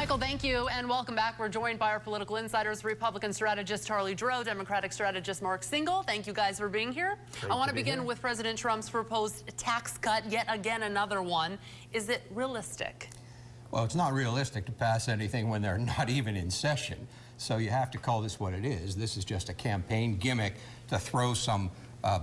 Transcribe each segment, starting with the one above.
Michael, thank you, and welcome back. We're joined by our political insiders, Republican strategist Charlie Drew, Democratic strategist Mark Singal. Thank you guys for being here. I want to begin with President Trump's proposed tax cut, yet again another one. Is it realistic? Well, it's not realistic to pass anything when they're not even in session. So you have to call this what it is. This is just a campaign gimmick to throw some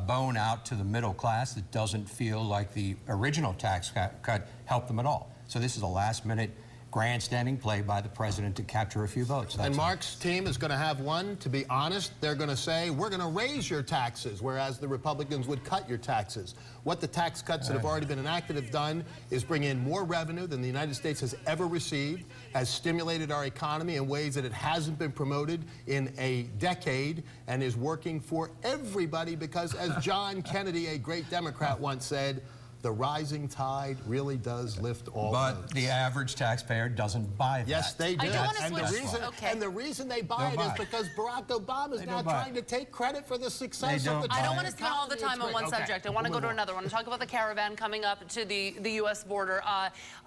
bone out to the middle class that doesn't feel like the original tax cut helped them at all. So this is a last-minute grandstanding play by the president to capture a few votes. And Mark's team is going to have one. To be honest, they're going to say, we're going to raise your taxes, whereas the Republicans would cut your taxes. What the tax cuts that have already been enacted have done is bring in more revenue than the United States has ever received, has stimulated our economy in ways that it hasn't been promoted in a decade, and is working for everybody because, as John Kennedy, a great Democrat, once said, the rising tide really does lift all boats. But the average taxpayer doesn't buy that. Yes, they do. I do want to And the reason they buy it is because Barack Obama is now trying to take credit for the success of the I don't want to spend all the time on one subject. I want to go to another. I want to talk about the caravan coming up to the U.S. border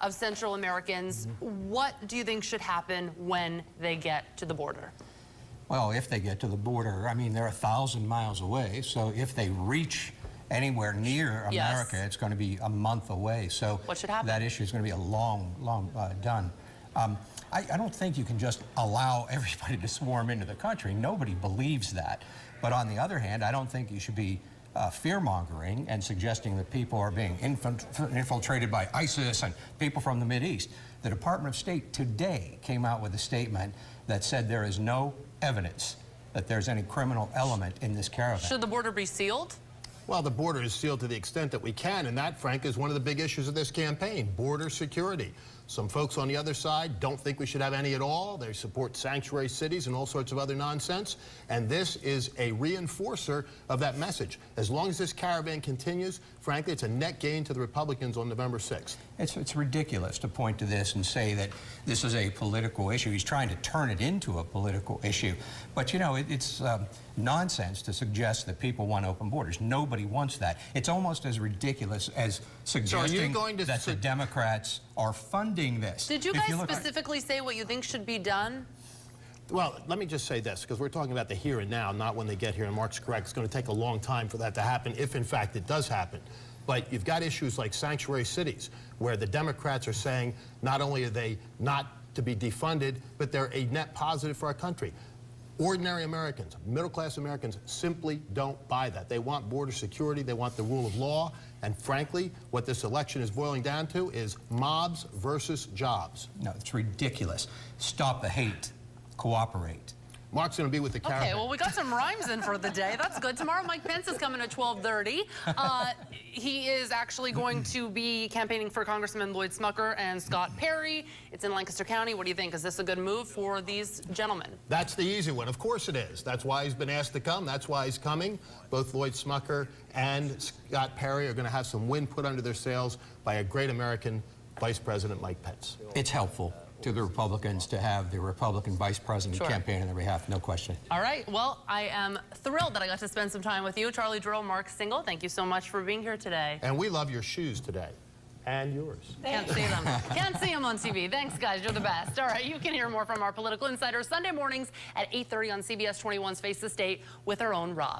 of Central Americans. What do you think should happen when they get to the border? Well, if they get to the border, I mean, they're 1,000 miles away, so if they reach anywhere near America, it's going to be a month away. So what should happen? That issue is going to be a long done. I don't think you can just allow everybody to swarm into the country. Nobody believes that. But on the other hand, I don't think you should be fear-mongering and suggesting that people are being infiltrated by ISIS and people from the Mideast. The Department of State today came out with a statement that said there is no evidence that there's any criminal element in this caravan. Should the border be sealed? Well, the border is sealed to the extent that we can, and that, Frank, is one of the big issues of this campaign, border security. Some folks on the other side don't think we should have any at all. They support sanctuary cities and all sorts of other nonsense, and this is a reinforcer of that message. As long as this caravan continues, frankly, it's a net gain to the Republicans on November 6th. It's ridiculous to point to this and say that this is a political issue. He's trying to turn it into a political issue. But, you know, it's nonsense to suggest that people want open borders. Nobody wants that. It's almost as ridiculous as suggesting that the Democrats are funding this. Did you guys specifically say what you think should be done? Well, let me just say this, because we're talking about the here and now, not when they get here, and Mark's correct. It's going to take a long time for that to happen, if in fact it does happen. But you've got issues like sanctuary cities, where the Democrats are saying not only are they not to be defunded, but they're a net positive for our country. Ordinary Americans, middle-class Americans, simply don't buy that. They want border security, they want the rule of law, and frankly, what this election is boiling down to is mobs versus jobs. No, it's ridiculous. Stop the hate. Cooperate. Mark's going to be with the caravan. Okay, well, we got some rhymes in for the day. That's good. Tomorrow, Mike Pence is coming at 12:30. He is actually going to be campaigning for Congressman Lloyd Smucker and Scott Perry. It's in Lancaster County. What do you think? Is this a good move for these gentlemen? That's the easy one. Of course it is. That's why he's been asked to come. That's why he's coming. Both Lloyd Smucker and Scott Perry are going to have some wind put under their sails by a great American Vice President Mike Pence. It's helpful to the Republicans to have the Republican vice president campaign on their behalf, no question. All right, well, I am thrilled that I got to spend some time with you. Charlie Drew, Mark Singal, thank you so much for being here today. And we love your shoes today. And yours. Can't see them. Can't see them on TV. Thanks, guys. You're the best. All right, you can hear more from our political insiders Sunday mornings at 8:30 on CBS 21's Face the State with our own Rob.